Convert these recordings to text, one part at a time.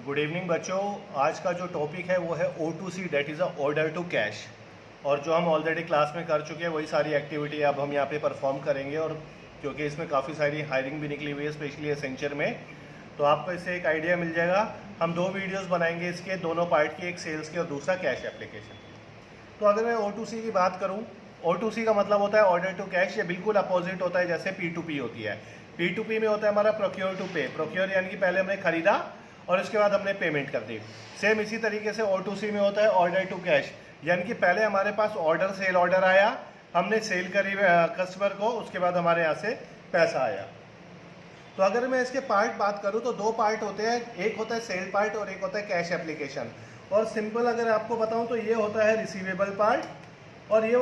Good evening बच्चों। आज का जो टॉपिक है वो है O2C, that is a order to cash. और जो हम ऑलरेडी क्लास में कर चुके हैं वही सारी एक्टिविटी अब हम यहाँ पे परफॉर्म करेंगे। और क्योंकि इसमें काफ़ी सारी हायरिंग भी निकली हुई है स्पेशली एसेंचर में, तो आपको इससे एक आइडिया मिल जाएगा। हम दो वीडियोस बनाएंगे इसके, दोनों पार्ट की, एक सेल्स की और दूसरा कैश एप्लीकेशन की। तो अगर मैं O2C की बात करूँ, O2C का मतलब होता है ऑर्डर टू कैश। ये बिल्कुल अपोजिट होता है जैसे P2P होती है। P2P में होता है हमारा प्रोक्योर टू पे। प्रोक्योर यानी कि पहले हमने खरीदा और उसके बाद हमने पेमेंट कर दी। सेम इसी तरीके से O2C में होता है ऑर्डर टू कैश, यानी कि पहले हमारे पास ऑर्डर, सेल ऑर्डर आया, हमने सेल करी कस्टमर को, उसके बाद हमारे यहाँ से पैसा आया। तो अगर मैं इसके पार्ट बात करूँ तो दो पार्ट होते हैं, एक होता है सेल पार्ट और एक होता है कैश एप्लीकेशन। और सिंपल अगर आपको बताऊँ तो ये होता है रिसीवेबल पार्ट, और ये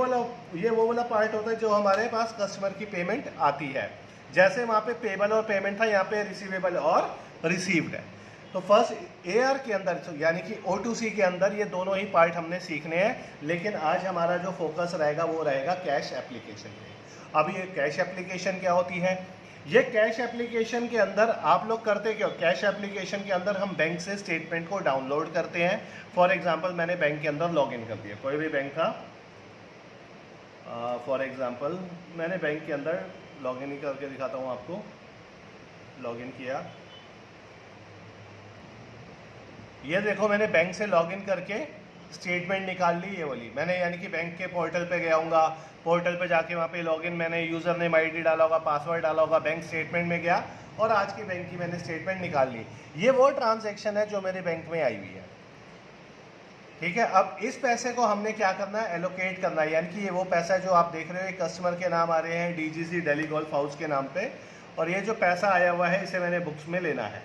वो वाला पार्ट होता है जो हमारे पास कस्टमर की पेमेंट आती है। जैसे वहाँ पे पेबल और पेमेंट था, यहाँ पे रिसीवेबल और रिसीव्ड है। तो फर्स्ट AR के अंदर यानी कि O2C के अंदर ये दोनों ही पार्ट हमने सीखने हैं, लेकिन आज हमारा जो फोकस रहेगा वो रहेगा कैश एप्लीकेशन पे। अब ये कैश एप्लीकेशन क्या होती है? ये कैश एप्लीकेशन के अंदर आप लोग करते क्यों? कैश एप्लीकेशन के अंदर हम बैंक से स्टेटमेंट को डाउनलोड करते हैं। फॉर एग्जाम्पल मैंने बैंक के अंदर लॉग इन कर दिया, कोई भी बैंक था, फॉर एग्जाम्पल मैंने बैंक के अंदर लॉग इन करके दिखाता हूँ आपको। लॉग इन किया, ये देखो मैंने बैंक से लॉगिन करके स्टेटमेंट निकाल ली। ये वाली मैंने, यानी कि बैंक के पोर्टल पे गया हूँगा, पोर्टल पे जाके वहाँ पे लॉगिन, मैंने यूज़र नेम ID डाला होगा, पासवर्ड डाला होगा, बैंक स्टेटमेंट में गया और आज की बैंक की मैंने स्टेटमेंट निकाल ली। ये वो ट्रांजैक्शन है जो मेरे बैंक में आई हुई है। ठीक है, अब इस पैसे को हमने क्या करना है? एलोकेट करना है। यानी कि ये वो पैसा जो आप देख रहे हो, ये कस्टमर के नाम आ रहे हैं DGC दिल्ली गोल्फ हाउस के नाम पे, और ये जो पैसा आया हुआ है इसे मैंने बुक्स में लेना है।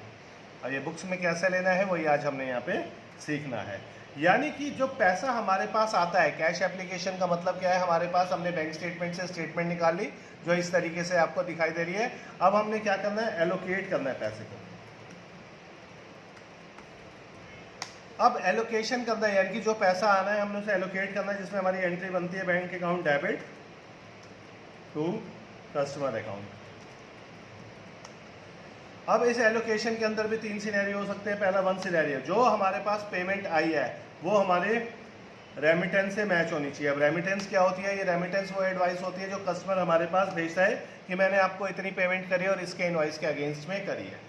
और ये बुक्स में कैसे लेना है वही आज हमने यहाँ पे सीखना है। यानी कि जो पैसा हमारे पास आता है, कैश एप्लीकेशन का मतलब क्या है? हमारे पास हमने बैंक स्टेटमेंट से स्टेटमेंट निकाल ली जो इस तरीके से आपको दिखाई दे रही है। अब हमने क्या करना है? एलोकेट करना है पैसे को। अब एलोकेशन करना है, यानी कि जो पैसा आना है हमने उसे एलोकेट करना है, जिसमें हमारी एंट्री बनती है bank account debit to customer account. अब इस एलोकेशन के अंदर भी तीन सिनेरियो हो सकते हैं। पहला वन सिनेरियो, जो हमारे पास पेमेंट आई है वो हमारे रेमिटेंस से मैच होनी चाहिए। अब रेमिटेंस क्या होती है? ये रेमिटेंस वो एडवाइस होती है जो कस्टमर हमारे पास भेजता है कि मैंने आपको इतनी पेमेंट करी और इसके इनवॉइस के अगेंस्ट में करी है।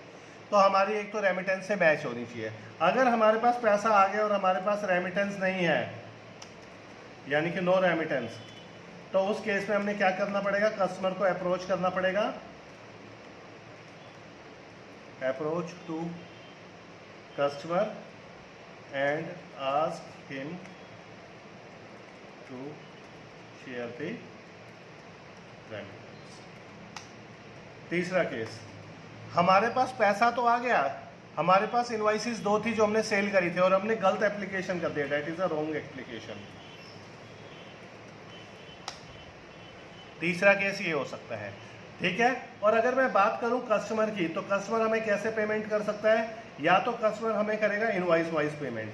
तो हमारी एक तो रेमिटेंस से मैच होनी चाहिए। अगर हमारे पास पैसा आ गया और हमारे पास रेमिटेंस नहीं है, यानी कि नो रेमिटेंस, तो उस केस में हमने क्या करना पड़ेगा? कस्टमर को अप्रोच करना पड़ेगा, approach to customer and ask him to share the remittance. तीसरा केस, हमारे पास पैसा तो आ गया, हमारे पास इनवॉइसेस दो थी जो हमने सेल करी थी और हमने गलत एप्लीकेशन कर दिया, that is a wrong application. तीसरा केस ये हो सकता है। ठीक है, और अगर मैं बात करूं कस्टमर की, तो कस्टमर हमें कैसे पेमेंट कर सकता है? या तो कस्टमर हमें करेगा इनवॉइस वाइज पेमेंट,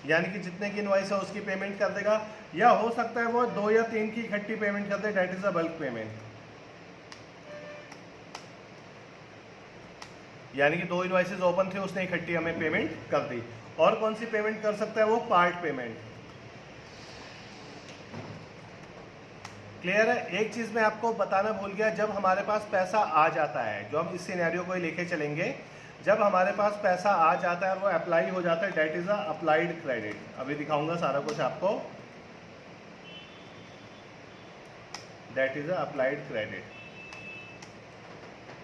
यानी कि जितने की इनवॉइस है उसकी पेमेंट कर देगा, या हो सकता है वो 2 या 3 की इकट्ठी पेमेंट कर दे, that is a bulk payment. यानी कि 2 इनवॉइसेस ओपन थे, उसने इकट्ठी हमें पेमेंट कर दी। और कौन सी पेमेंट कर सकता है वो? Part payment. क्लियर है? एक चीज मैं आपको बताना भूल गया, जब हमारे पास पैसा आ जाता है, जो हम इस सिनेरियो को ही लेके चलेंगे, जब हमारे पास पैसा आ जाता है और वो अप्लाई हो जाता है, that is a applied credit. अभी दिखाऊंगा सारा कुछ आपको, that is a applied credit.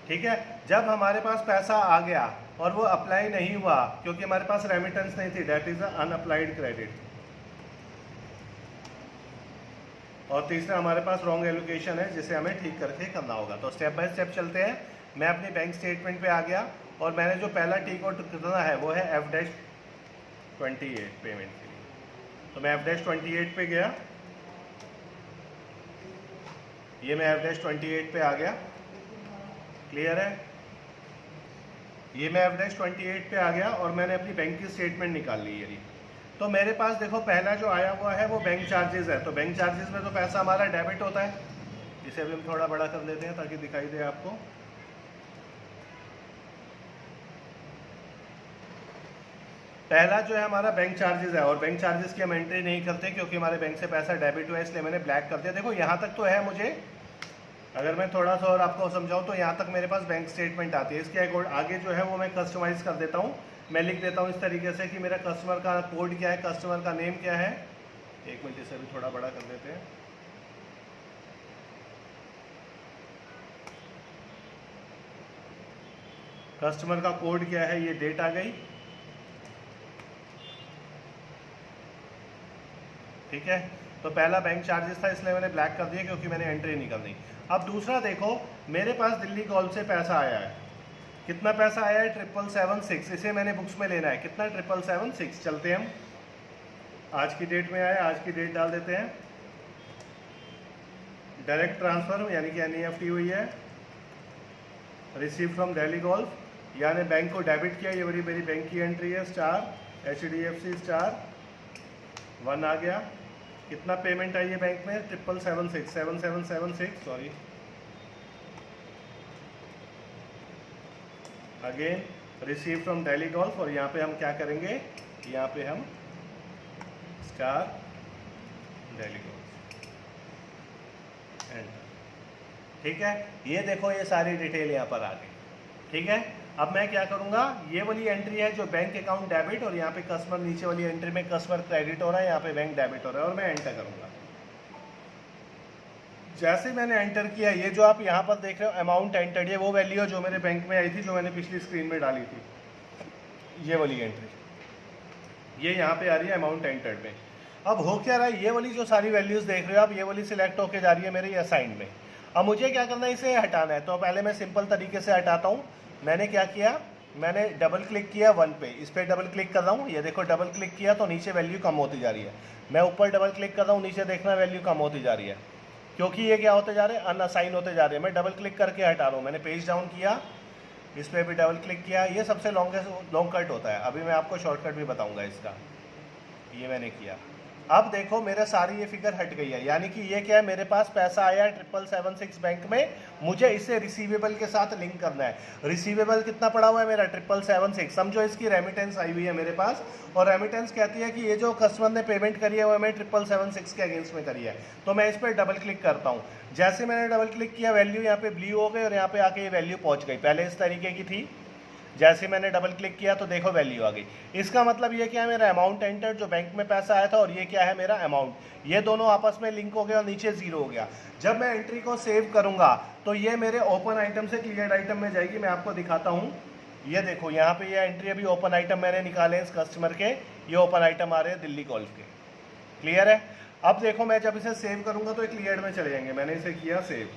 ठीक है, जब हमारे पास पैसा आ गया और वो अप्लाई नहीं हुआ क्योंकि हमारे पास रेमिटेंस नहीं थी, दैट इज अ अनअप्लाइड क्रेडिट। और तीसरा हमारे पास रॉन्ग एलोकेशन है जिसे हमें ठीक करके करना होगा। तो स्टेप बाय स्टेप चलते हैं। मैं अपनी बैंक स्टेटमेंट पे आ गया और मैंने जो पहला टी कोड करना है वो है F-28 पेमेंट के लिए। तो मैं F-28 पे गया, ये मैं F-28 पे आ गया। क्लियर है? ये मैं F-28 पे आ गया और मैंने अपनी बैंक की स्टेटमेंट निकाल ली। ये तो मेरे पास देखो पहला जो आया हुआ है वो बैंक चार्जेस है। तो बैंक चार्जेस में तो पैसा हमारा डेबिट होता है, इसे अभी हम थोड़ा बड़ा कर लेते हैं ताकि दिखाई दे आपको। पहला जो है हमारा बैंक चार्जेस है, और बैंक चार्जेस की हम एंट्री नहीं करते क्योंकि हमारे बैंक से पैसा डेबिट हुआ है, इसलिए मैंने ब्लैक कर दिया। देखो यहाँ तक तो है मुझे, अगर मैं थोड़ा सा और आपको समझाऊं तो यहाँ तक मेरे पास बैंक स्टेटमेंट आती है। इसके आगे जो है वो मैं कस्टमाइज़ कर देता हूँ, मैं लिख देता हूँ इस तरीके से कि मेरा कस्टमर का कोड क्या है, कस्टमर का नेम क्या है। एक मिनट, इसे भी थोड़ा बड़ा कर देते हैं। कस्टमर का कोड क्या है, ये डेट आ गई, ठीक है। तो पहला बैंक चार्जेस था, इसलिए मैंने ब्लैक कर दिया क्योंकि मैंने एंट्री नहीं करनी। अब दूसरा देखो, मेरे पास दिल्ली गोल्फ से पैसा आया है। कितना पैसा आया है? 777 इसे मैंने बुक्स में लेना है। कितना? 777। चलते हैं हम, आज की डेट में आया, आज की डेट डाल देते हैं। डायरेक्ट ट्रांसफर यानी कि NEFT हुई है, रिसीव फ्रॉम दिल्ली गोल्फ, यानी बैंक को डेबिट किया। ये मेरी बैंक की एंट्री है, स्टार HDFC स्टार 1 आ गया। कितना पेमेंट आई है बैंक में? 7776 sorry, again receive from Delhi golf, और यहाँ पे हम क्या करेंगे, यहाँ पे हम स्टार दिल्ली गोल्फ एंटर, ठीक है। ये देखो ये सारी डिटेल यहाँ पर आ गई, ठीक है। अब मैं क्या करूँगा, ये वाली एंट्री है जो बैंक अकाउंट डेबिट, और यहाँ पे कस्टमर, नीचे वाली एंट्री में कस्टमर क्रेडिट हो रहा है, यहाँ पे बैंक डेबिट हो रहा है, और मैं एंटर करूँगा। जैसे मैंने एंटर किया, ये जो आप यहाँ पर देख रहे हो अमाउंट एंटर्ड, ये वो वैल्यू है जो मेरे बैंक में आई थी, जो मैंने पिछली स्क्रीन में डाली थी, ये वाली एंट्री, ये यहाँ पे आ रही है अमाउंट एंटर्ड में। अब हो क्या रहा है, ये वाली जो सारी वैल्यूज़ देख रहे हो आप, ये वाली सिलेक्ट होके जा रही है मेरे असाइन में। अब मुझे क्या करना है, इसे हटाना है। तो पहले मैं सिंपल तरीके से हटाता हूँ। मैंने क्या किया, मैंने डबल क्लिक किया 1 पे, इस पर डबल क्लिक कर रहा हूँ, ये देखो डबल क्लिक किया तो नीचे वैल्यू कम होती जा रही है। मैं ऊपर डबल क्लिक कर रहा हूँ, नीचे देखना वैल्यू कम होती जा रही है, क्योंकि ये क्या होते जा रहे हैं, अनअसाइन होते जा रहे हैं। मैं डबल क्लिक करके हटा रहा हूँ। मैंने पेज डाउन किया, इस पर भी डबल क्लिक किया, ये सबसे लॉन्ग कट होता है। अभी मैं आपको शॉर्टकट भी बताऊँगा इसका, ये मैंने किया। अब देखो मेरा सारी ये फिगर हट गई है, यानी कि ये क्या है, मेरे पास पैसा आया है 777 बैंक में, मुझे इसे रिसीवेबल के साथ लिंक करना है। रिसीवेबल कितना पड़ा हुआ है मेरा? 777। समझो इसकी रेमिटेंस आई हुई है मेरे पास, और रेमिटेंस कहती है कि ये जो कस्टमर ने पेमेंट करी है वो हमें 777 के अगेंस्ट में करी है। तो मैं इस पर डबल क्लिक करता हूँ। जैसे मैंने डबल क्लिक किया, वैल्यू यहाँ पे ब्लू हो गई, और यहाँ पे आके ये वैल्यू पहुँच गई। पहले इस तरीके की थी, जैसे मैंने डबल क्लिक किया तो देखो वैल्यू आ गई। इसका मतलब ये क्या है, मेरा अमाउंट एंटर, जो बैंक में पैसा आया था, और ये क्या है मेरा अमाउंट, ये दोनों आपस में लिंक हो गया और नीचे 0 हो गया। जब मैं एंट्री को सेव करूंगा तो ये मेरे ओपन आइटम से क्लियर्ड आइटम में जाएगी। मैं आपको दिखाता हूँ, ये देखो यहाँ पे ये एंट्री, अभी ओपन आइटम मैंने निकाले इस कस्टमर के, ये ओपन आइटम आ रहे हैं दिल्ली गोल्फ के, क्लियर है। अब देखो मैं जब इसे सेव करूंगा तो ये क्लियर्ड में चले जाएंगे। मैंने इसे किया सेव,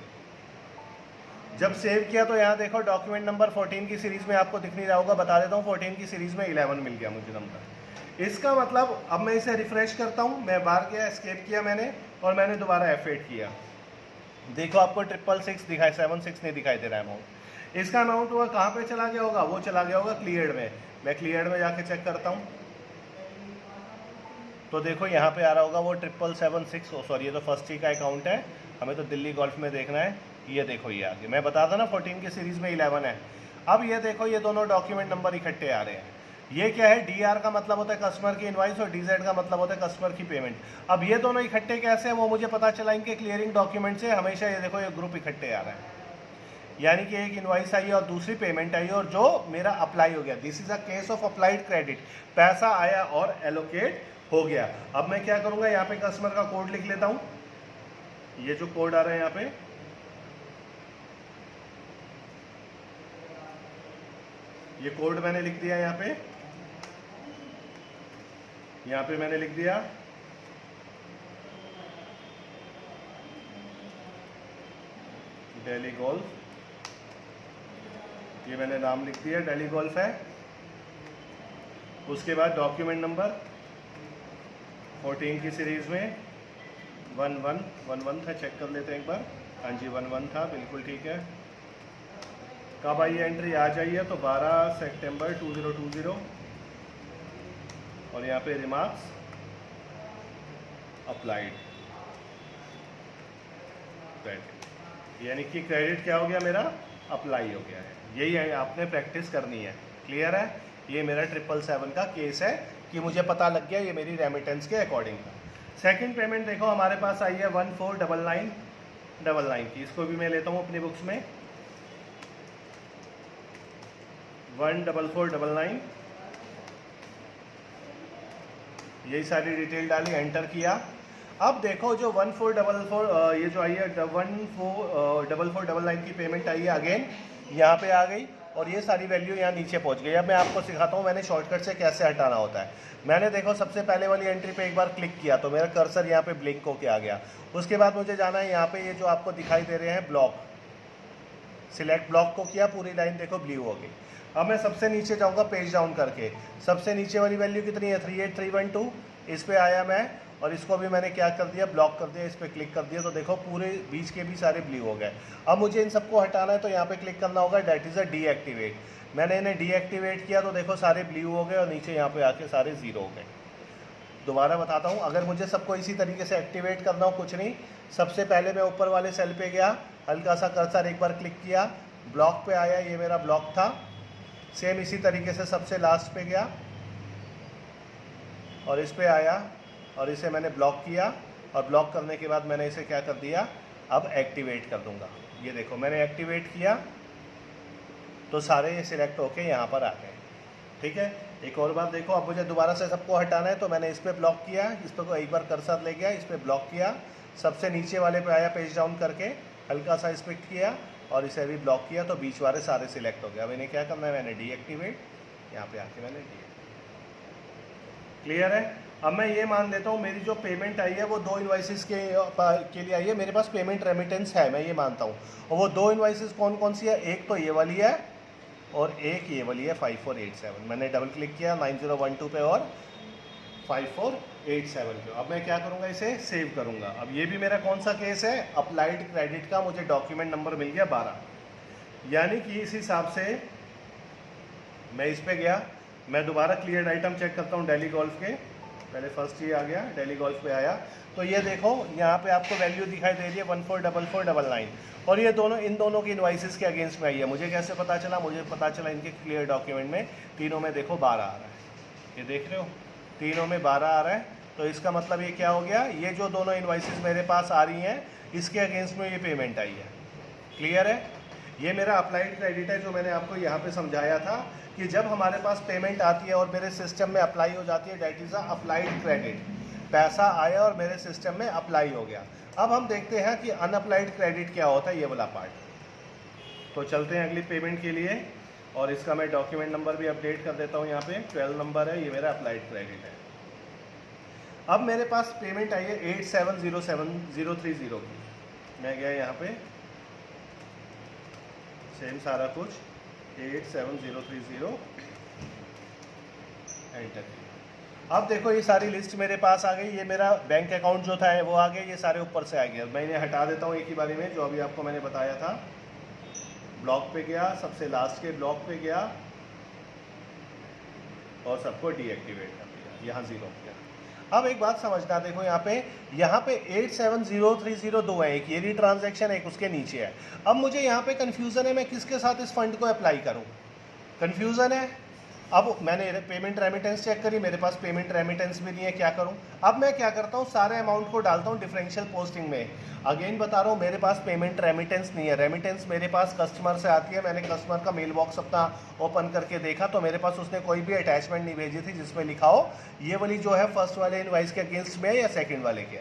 जब सेव किया तो यहाँ देखो डॉक्यूमेंट नंबर 14 की सीरीज़ में आपको दिख नहीं रहा होगा, बता देता हूँ। 14 की सीरीज़ में 11 मिल गया मुझे नंबर। इसका मतलब अब मैं इसे रिफ्रेश करता हूँ, मैं बाहर गया, एस्केप किया मैंने, और मैंने दोबारा F8 किया। देखो आपको 666 दिखाई, 76 नहीं दिखाई दे रहा है अमाउंट। इसका अमाउंट वो कहाँ पे चला गया होगा? वो चला गया होगा क्लियर्ड में। मैं क्लियर्ड में जाके चेक करता हूँ, तो देखो यहाँ पे आ रहा होगा वो 777। सॉरी, ये तो फर्स्ट ही का अकाउंट है, हमें तो दिल्ली गोल्फ में देखना है। ये देखो ये आगे, मैं बता था ना 14 की सीरीज़ में 11 है। अब ये देखो ये दोनों डॉक्यूमेंट नंबर इकट्ठे आ रहे हैं। ये क्या है, DR का मतलब होता है कस्टमर की इनवाइस, और DZ का मतलब होता है कस्टमर की पेमेंट। अब ये दोनों इकट्ठे कैसे हैं वो मुझे पता चला इनके क्लियरिंग डॉक्यूमेंट से। हमेशा ये देखो ये ग्रुप इकट्ठे आ रहा है, यानी कि एक इनवाइस आई और दूसरी पेमेंट आई, और जो मेरा अप्लाई हो गया। This is a case of applied credit, पैसा आया और एलोकेट हो गया। अब मैं क्या करूंगा, यहाँ पे कस्टमर का कोड लिख लेता हूँ। ये जो कोड आ रहा है यहाँ पे, ये कोड मैंने लिख दिया यहाँ पे मैंने लिख दिया दिल्ली गोल्फ, ये मैंने नाम लिख दिया, दिल्ली गोल्फ है। उसके बाद डॉक्यूमेंट नंबर 14 की सीरीज में 11 था, चेक कर लेते हैं एक बार। हाँ जी 11 था, बिल्कुल ठीक है। कब आई एंट्री? आ जाइए तो 12 सितंबर 2020, और यहाँ पे रिमार्क्स अप्लाइड क्रेडिट, यानी कि क्रेडिट क्या हो गया मेरा, अप्लाई हो गया है। यही है, आपने प्रैक्टिस करनी है। क्लियर है? ये मेरा 777 का केस है कि मुझे पता लग गया ये मेरी रेमिटेंस के अकॉर्डिंग था। सेकंड पेमेंट देखो हमारे पास आई है 149999 की, इसको भी मैं लेता हूँ अपनी बुक्स में। 14499, यही सारी डिटेल डाली, एंटर किया। अब देखो जो 1444 ये जो आई है 144499 की पेमेंट आई है, अगेन यहाँ पे आ गई और ये सारी वैल्यू यहाँ नीचे पहुँच गई। अब मैं आपको सिखाता हूँ मैंने शॉर्टकट से कैसे हटाना होता है। मैंने देखो सबसे पहले वाली एंट्री पे एक बार क्लिक किया तो मेरा कर्सर यहाँ पे ब्लिंक होके आ गया। उसके बाद मुझे जाना है यहाँ पे, ये जो आपको दिखाई दे रहे हैं ब्लॉक, सिलेक्ट ब्लॉक को किया, पूरी लाइन देखो ब्लू हो गई। अब मैं सबसे नीचे जाऊँगा पेज डाउन करके, सबसे नीचे वाली वैल्यू कितनी है 38312, इस पर आया मैं और इसको भी मैंने क्या कर दिया, ब्लॉक कर दिया, इस पर क्लिक कर दिया तो देखो पूरे बीच के भी सारे ब्लू हो गए। अब मुझे इन सबको हटाना है तो यहाँ पे क्लिक करना होगा, डेट इज़ अ डीएक्टिवेट। मैंने इन्हें डीएक्टिवेट किया तो देखो सारे ब्लू हो गए और नीचे यहाँ पे आके सारे ज़ीरो हो गए। दोबारा बताता हूँ, अगर मुझे सबको इसी तरीके से एक्टिवेट करना हो, कुछ नहीं, सबसे पहले मैं ऊपर वाले सेल पे गया, हल्का सा कर्सर एक बार क्लिक किया, ब्लॉक पे आया, ये मेरा ब्लॉक था। सेम इसी तरीके से सबसे लास्ट पे गया और इस पे आया और इसे मैंने ब्लॉक किया और ब्लॉक करने के बाद मैंने इसे क्या कर दिया, अब एक्टिवेट कर दूंगा। ये देखो मैंने एक्टिवेट किया तो सारे ये सिलेक्ट होके यहाँ पर आ गए। ठीक है, एक और बात देखो, अब मुझे दोबारा से सबको हटाना है तो मैंने इस पर ब्लॉक किया, इस पर एक बार कर्सर ले गया, इस पर ब्लॉक किया, सबसे नीचे वाले पे आया, पेज डाउन करके हल्का सा स्पिक किया और इसे भी ब्लॉक किया तो बीच वाले सारे सिलेक्ट हो गए। अब इन्हें क्या करना है, मैंने डीएक्टिवेट, यहाँ पे आके मैंने क्लियर है। अब मैं ये मान लेता हूँ मेरी जो पेमेंट आई है वो 2 इनवॉइसेस के लिए आई है, मेरे पास पेमेंट रेमिटेंस है, मैं ये मानता हूँ। और वो 2 इनवॉइसेस कौन कौन सी है, एक तो ये वाली है और एक ये वाली है 5487। मैंने डबल क्लिक किया 9012 पे और 5487 पे। अब मैं क्या करूँगा, इसे सेव करूँगा। अब ये भी मेरा कौन सा केस है, अप्लाइड क्रेडिट का, मुझे डॉक्यूमेंट नंबर मिल गया 12, यानी कि इस हिसाब से मैं इस पर गया। मैं दोबारा क्लियर्ड आइटम चेक करता हूँ डेली गोल्फ के, पहले फर्स्ट ये आ गया, डेली गोल्फ पे आया तो ये देखो यहाँ पे आपको वैल्यू दिखाई दे रही है 144499 और ये दोनों, इन दोनों की इनवाइसेस के अगेंस्ट में आई है। मुझे कैसे पता चला, मुझे पता चला इनके क्लियर डॉक्यूमेंट में तीनों में देखो 12 आ रहा है, ये देख रहे हो तीनों में 12 आ रहा है। तो इसका मतलब ये क्या हो गया, ये जो दोनों इनवाइसेस मेरे पास आ रही हैं इसके अगेंस्ट में ये पेमेंट आई है। क्लियर है, ये मेरा अप्लाइड क्रेडिट है जो मैंने आपको यहाँ पे समझाया था कि जब हमारे पास पेमेंट आती है और मेरे सिस्टम में अप्लाई हो जाती है, date is a applied credit. पैसा आया और मेरे सिस्टम में अप्लाई हो गया। अब हम देखते हैं कि अनअप्लाइड क्रेडिट क्या होता है, ये वाला पार्ट। तो चलते हैं अगली पेमेंट के लिए और इसका मैं डॉक्यूमेंट नंबर भी अपडेट कर देता हूँ, यहाँ पे 12 नंबर है, ये मेरा अप्लाइड क्रेडिट है। अब मेरे पास पेमेंट आई है 8707030 की। मैं गया यहाँ पे, सेम सारा कुछ 87030 एंटर। अब देखो ये सारी लिस्ट मेरे पास आ गई, ये मेरा बैंक अकाउंट जो था वो आ गया, ये सारे ऊपर से आ गया। मैं इन्हें हटा देता हूँ एक ही बारी में, जो अभी आपको मैंने बताया था। ब्लॉक पे गया, सबसे लास्ट के ब्लॉक पे गया और सबको डीएक्टिवेट कर दिया, यहाँ 0 किया। अब एक बात समझना, देखो यहाँ पे 87030 दो है, एक ये री ट्रांजैक्शन एक उसके नीचे है। अब मुझे यहाँ पे कंफ्यूजन है, मैं किसके साथ इस फंड को अप्लाई करूँ, कंफ्यूजन है। अब मैंने पेमेंट रेमिटेंस चेक करी, मेरे पास पेमेंट रेमिटेंस भी नहीं है, क्या करूं। अब मैं क्या करता हूं, सारे अमाउंट को डालता हूं डिफरेंशियल पोस्टिंग में। अगेन बता रहा हूं, मेरे पास पेमेंट रेमिटेंस नहीं है, रेमिटेंस मेरे पास कस्टमर से आती है। मैंने कस्टमर का मेल बॉक्स अपना ओपन करके देखा तो मेरे पास उसने कोई भी अटैचमेंट नहीं भेजी थी जिसमें लिखा हो ये वाली जो है फर्स्ट वाले इनवाइस के अगेंस्ट में या सेकेंड वाले के।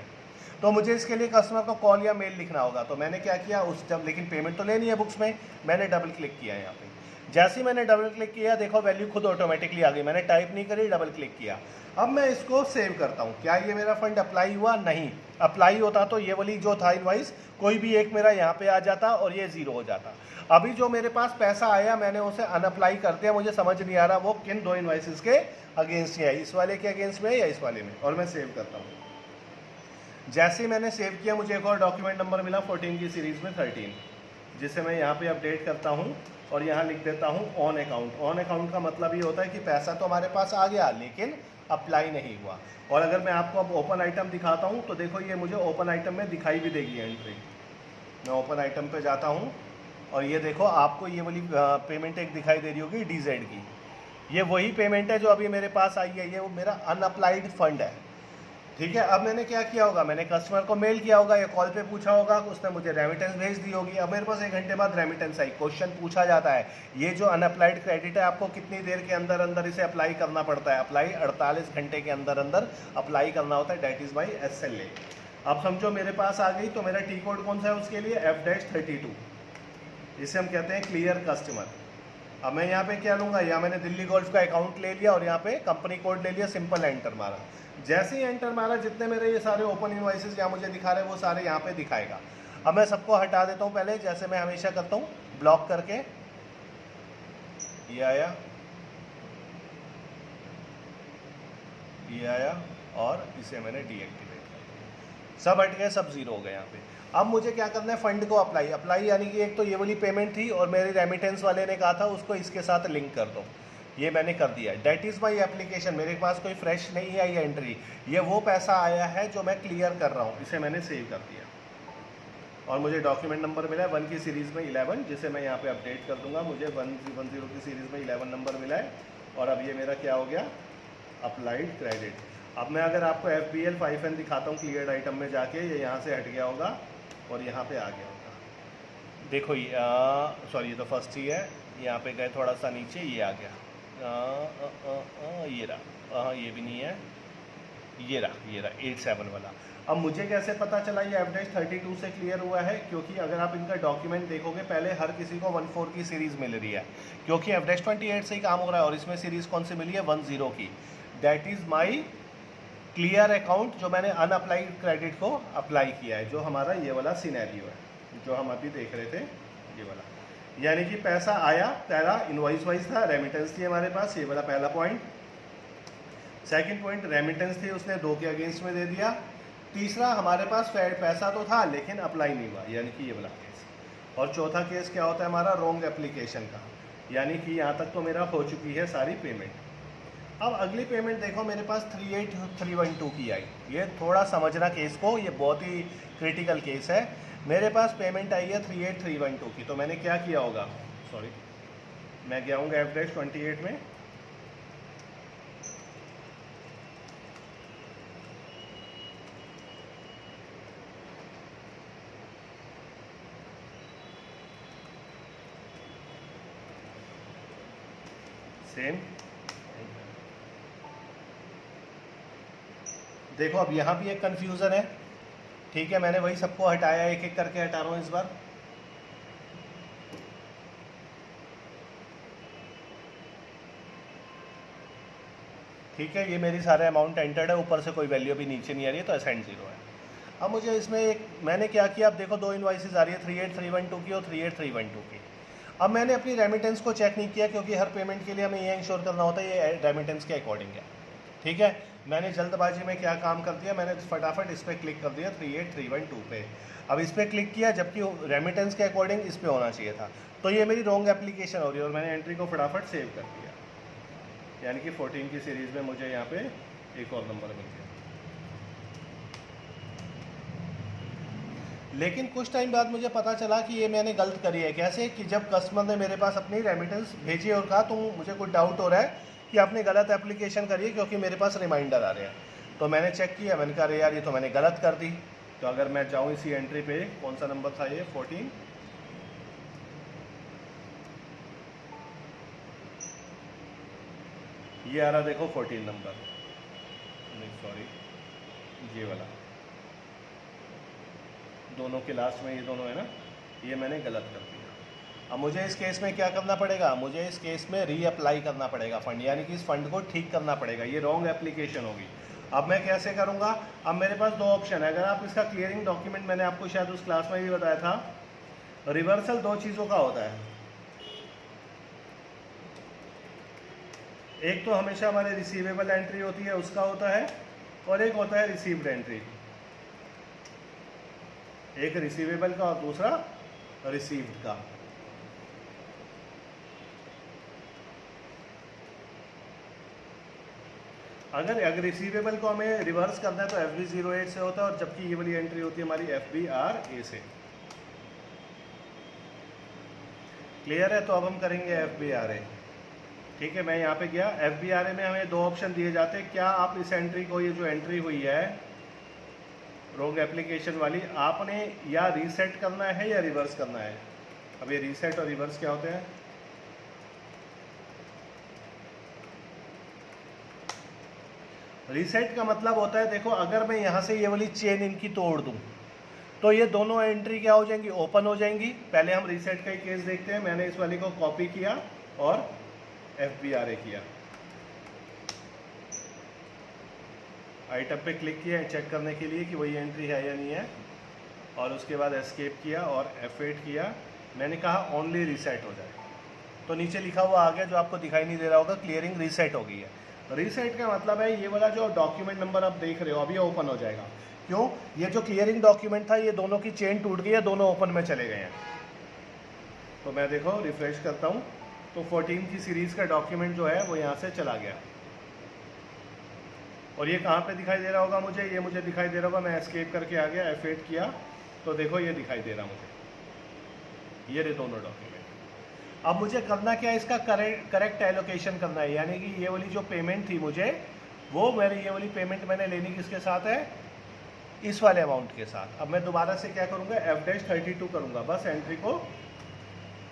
तो मुझे इसके लिए कस्टमर को कॉल या मेल लिखना होगा। तो मैंने क्या किया, उस जब लेकिन पेमेंट तो लेनी है बुक्स में, मैंने डबल क्लिक किया यहाँ पे। जैसे ही मैंने डबल क्लिक किया देखो वैल्यू खुद ऑटोमेटिकली आ गई, मैंने टाइप नहीं करी, डबल क्लिक किया। अब मैं इसको सेव करता हूँ। क्या ये मेरा फंड अप्लाई हुआ? नहीं। अप्लाई होता तो ये वाली जो था इनवाइस कोई भी एक मेरा यहाँ पे आ जाता और ये 0 हो जाता। अभी जो मेरे पास पैसा आया मैंने उसे अनअप्लाई कर दिया। मुझे समझ नहीं आ रहा वो किन 2 इनवाइसेस के अगेंस्ट है, इस वाले के अगेंस्ट में या इस वाले में, और मैं सेव करता हूँ। जैसे ही मैंने सेव किया मुझे एक और डॉक्यूमेंट नंबर मिला 14 की सीरीज़ में 13, जिसे मैं यहाँ पे अपडेट करता हूँ और यहाँ लिख देता हूँ ऑन अकाउंट। ऑन अकाउंट का मतलब ये होता है कि पैसा तो हमारे पास आ गया लेकिन अप्लाई नहीं हुआ। और अगर मैं आपको अब ओपन आइटम दिखाता हूँ तो देखो ये मुझे ओपन आइटम में दिखाई भी देगी एंट्री। मैं ओपन आइटम पे जाता हूँ और ये देखो आपको ये वाली पेमेंट एक दिखाई दे रही होगी DZ की। ये वही पेमेंट है जो अभी मेरे पास आई है, ये वो मेरा अनअप्लाइड फंड है। ठीक है, अब मैंने क्या किया होगा, मैंने कस्टमर को मेल किया होगा या कॉल पे पूछा होगा, उसने मुझे रेमिटेंस भेज दी होगी। अब मेरे पास 1 घंटे बाद रेमिटेंस आई, क्वेश्चन पूछा जाता है ये जो अनअप्लाइड क्रेडिट है आपको कितनी देर के अंदर अंदर इसे अप्लाई करना पड़ता है? अप्लाई 48 घंटे के अंदर अंदर अप्लाई करना होता है, डेट इज़ माई SLA। अब समझो मेरे पास आ गई, तो मेरा टी कोड कौन सा है उसके लिए? F-32, इसे हम कहते हैं क्लियर कस्टमर। अब मैं यहाँ पे क्या लूँगा, यहाँ मैंने दिल्ली गोल्फ का अकाउंट ले लिया और यहाँ पे कंपनी कोड ले लिया, सिंपल एंटर मारा। जैसे ही एंटर मारा, जितने मेरे ये सारे ओपन इनवॉइसेस यहाँ मुझे दिखा रहे हैं वो सारे यहाँ पे दिखाएगा। अब मैं सबको हटा देता हूँ पहले, जैसे मैं हमेशा करता हूँ, ब्लॉक करके। ये आया, ये आया और इसे मैंने डीएक्टिवेट कर दिया। सब हट गए, सब जीरो हो गए यहाँ पे। अब मुझे क्या करना है, फंड को अप्लाई यानी कि एक तो ये वाली पेमेंट थी और मेरी रेमिटेंस वाले ने कहा था उसको इसके साथ लिंक कर दो, ये मैंने कर दिया। डेट इज़ माई एप्लीकेशन, मेरे पास कोई फ्रेश नहीं आई एंट्री, ये वो पैसा आया है जो मैं क्लियर कर रहा हूँ, इसे मैंने सेव कर दिया। और मुझे डॉक्यूमेंट नंबर मिला है 1 की सीरीज़ में 11, जिसे मैं यहाँ पे अपडेट कर दूंगा। मुझे 110 की सीरीज़ में 11 नंबर मिला है और अब ये मेरा क्या हो गया, अप्लाइड क्रेडिट। अब मैं अगर आपको FBL 5N दिखाता हूँ क्लियर्ड आइटम में जाके, ये यहाँ से हट गया होगा और यहाँ पे आ गया होगा। देखो ये सॉरी, ये तो फर्स्ट ही है, यहाँ पे गए थोड़ा सा नीचे, ये आ गया। ये रहा, ये भी नहीं है, ये रहा 87 वाला। अब मुझे कैसे पता चला ये F-32 से क्लियर हुआ है? क्योंकि अगर आप इनका डॉक्यूमेंट देखोगे, पहले हर किसी को 14 की सीरीज़ मिल रही है, क्योंकि F-28 से ही काम हो रहा है। और इसमें सीरीज़ कौन सी मिली है? 10 की। That is my clear account, जो मैंने अनअप्लाइड क्रेडिट को अप्लाई किया है, जो हमारा ये वाला सिनेरियो है जो हम अभी देख रहे थे, ये वाला। यानी कि पैसा आया, पहला इनवॉइस वाइज था, रेमिटेंस थी हमारे पास, ये वाला पहला पॉइंट। सेकंड पॉइंट, रेमिटेंस थी, उसने 2 के अगेंस्ट में दे दिया। तीसरा, हमारे पास पैसा तो था लेकिन अप्लाई नहीं हुआ, यानी कि ये वाला केस। और चौथा केस क्या होता है हमारा, रॉन्ग एप्लीकेशन का, यानी कि यहाँ तक तो मेरा हो चुकी है सारी पेमेंट। अब अगली पेमेंट देखो, मेरे पास 38312 की आई। ये थोड़ा समझना केस को, ये बहुत ही क्रिटिकल केस है। मेरे पास पेमेंट आई है 38312 की, तो मैंने क्या किया होगा, सॉरी मैं गया हूँ F-28 में, सेम। देखो अब यहाँ भी एक कन्फ्यूज़न है, ठीक है, मैंने वही सबको हटाया, एक एक करके हटा रहा हूँ इस बार। ठीक है, ये मेरी सारे अमाउंट एंटर्ड है, ऊपर से कोई वैल्यू भी नीचे नहीं आ रही है, तो असाइंड 0 है। अब मुझे इसमें एक, मैंने क्या किया, अब देखो 2 इनवॉइसेस आ रही है, 38312 की और 38312 की। अब मैंने अपनी रेमिटेंस को चेक नहीं किया, क्योंकि हर पेमेंट के लिए हमें ये इंश्योर करना होता है ये रेमिटेंस के अकॉर्डिंग है। ठीक है, मैंने जल्दबाजी में क्या काम कर दिया, मैंने फटाफट इस पर क्लिक कर दिया 38312 पे। अब इस पर क्लिक किया, जबकि रेमिटेंस के अकॉर्डिंग इस पर होना चाहिए था, तो ये मेरी रॉन्ग एप्लीकेशन हो रही है और मैंने एंट्री को फटाफट सेव कर दिया। यानी कि 14 की सीरीज़ में मुझे यहाँ पे एक और नंबर मिल गया। लेकिन कुछ टाइम बाद मुझे पता चला कि ये मैंने गलत करी है। कैसे कि जब कस्टमर ने मेरे पास अपनी रेमिटेंस भेजी और कहा तो मुझे कुछ डाउट हो रहा है कि आपने गलत एप्लीकेशन करी है, क्योंकि मेरे पास रिमाइंडर आ रहे हैं। तो मैंने चेक किया, मैंने कहा अरे यार ये तो मैंने गलत कर दी। तो अगर मैं जाऊँ इसी एंट्री पे, कौन सा नंबर था ये, 14, ये आ रहा देखो 14 नंबर, नहीं सॉरी ये वाला, दोनों के लास्ट में ये दोनों है ना, ये मैंने गलत कर दिया। अब मुझे इस केस में क्या करना पड़ेगा, मुझे इस केस में रीअप्लाई करना पड़ेगा फंड, यानी कि इस फंड को ठीक करना पड़ेगा, ये रॉन्ग एप्लीकेशन होगी। अब मैं कैसे करूँगा, अब मेरे पास 2 ऑप्शन है। अगर आप इसका क्लियरिंग डॉक्यूमेंट, मैंने आपको शायद उस क्लास में भी बताया था, रिवर्सल 2 चीज़ों का होता है। एक तो हमेशा हमारे रिसीवेबल एंट्री होती है उसका होता है, और एक होता है रिसीव्ड एंट्री। एक रिसीवेबल का और दूसरा रिसीव्ड का। अगर रिसीवेबल को हमें रिवर्स करना है तो FB08 से होता है, और जबकि ये वाली एंट्री होती है हमारी FBRA से। क्लियर है? तो अब हम करेंगे FBRA। ठीक है, मैं यहाँ पे गया। FBRA में हमें 2 ऑप्शन दिए जाते हैं। क्या आप इस एंट्री को, ये जो एंट्री हुई है रोंग एप्लीकेशन वाली, आपने या रीसेट करना है या रिवर्स करना है। अब ये रीसेट और रिवर्स क्या होते हैं? रीसेट का मतलब होता है, देखो अगर मैं यहाँ से ये वाली चेन इनकी तोड़ दूँ तो ये दोनों एंट्री क्या हो जाएंगी, ओपन हो जाएंगी। पहले हम रीसेट का ही केस देखते हैं। मैंने इस वाली को कॉपी किया और FBRA किया, आइटम पे क्लिक किया चेक करने के लिए कि वही एंट्री है या नहीं है, और उसके बाद एस्केप किया और F8 किया। मैंने कहा ओनली रीसेट हो जाए, तो नीचे लिखा हुआ आ गया जो आपको दिखाई नहीं दे रहा होगा, क्लियरिंग रीसेट हो गई है। रीसेट का मतलब है ये वाला जो डॉक्यूमेंट नंबर आप देख रहे हो अभी ओपन हो जाएगा। क्यों? ये जो क्लियरिंग डॉक्यूमेंट था, ये दोनों की चेन टूट गई है, दोनों ओपन में चले गए हैं। तो मैं देखो रिफ्रेश करता हूँ तो 14 की सीरीज़ का डॉक्यूमेंट जो है वो यहाँ से चला गया। और ये कहाँ पे दिखाई दे रहा होगा मुझे? ये मुझे दिखाई दे रहा होगा, मैं एस्केप करके आ गया, F8 किया तो देखो ये दिखाई दे रहा मुझे, ये दोनों डॉक्यूमेंट। अब मुझे करना क्या है, इसका करेक्ट एलोकेशन करना है, यानी कि ये वाली जो पेमेंट थी मुझे, वो मेरी ये वाली पेमेंट मैंने लेनी किसके साथ है, इस वाले अमाउंट के साथ। अब मैं दोबारा से क्या करूँगा, F-32 करूँगा, बस एंट्री को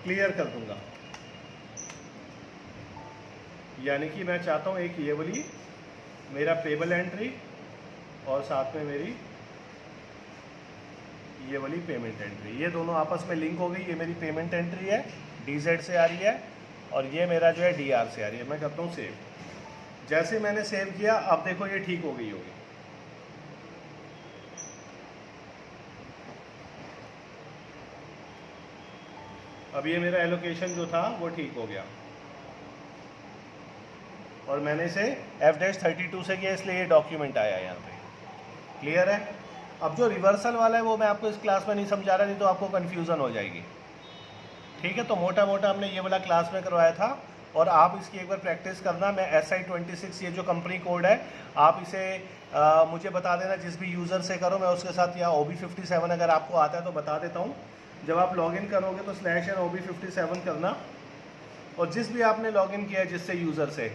क्लियर कर दूँगा। यानी कि मैं चाहता हूँ एक ये वाली मेरा पेबल एंट्री और साथ में मेरी ये वाली पेमेंट एंट्री, ये दोनों आपस में लिंक हो गई। ये मेरी पेमेंट एंट्री है, DZ से आ रही है, और ये मेरा जो है DR से आ रही है। मैं करता हूँ सेव। जैसे मैंने सेव किया, अब देखो ये ठीक हो गई होगी। अब ये मेरा एलोकेशन जो था वो ठीक हो गया, और मैंने इसे F-32 से किया, इसलिए ये डॉक्यूमेंट आया यहाँ पे। क्लियर है? अब जो रिवर्सल वाला है वो मैं आपको इस क्लास में नहीं समझा रहा, नहीं तो आपको कन्फ्यूज़न हो जाएगी। ठीक है, तो मोटा मोटा हमने ये वाला क्लास में करवाया था, और आप इसकी एक बार प्रैक्टिस करना। मैं SI-26 ये जो कंपनी कोड है, आप इसे मुझे बता देना, जिस भी यूज़र से करो मैं उसके साथ, या OB57 अगर आपको आता है तो बता देता हूँ। जब आप लॉगिन करोगे तो /OB57 करना, और जिस भी आपने लॉगिन किया है जिससे यूज़र से,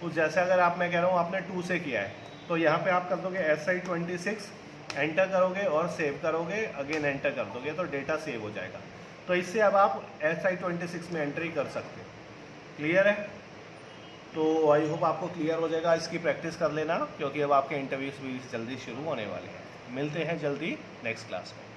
उस जैसे अगर आप, मैं कह रहा हूँ आपने 2 से किया है, तो यहाँ पे आप कर दोगे SI-26, एंटर करोगे और सेव करोगे, अगेन एंटर कर दोगे तो डेटा सेव हो जाएगा। तो इससे अब आप SI-26 में एंट्री कर सकते हो। क्लियर है? तो आई होप आपको क्लियर हो जाएगा। इसकी प्रैक्टिस कर लेना, क्योंकि अब आपके इंटरव्यूज़ भी जल्दी शुरू होने वाले हैं। मिलते हैं जल्दी नेक्स्ट क्लास में।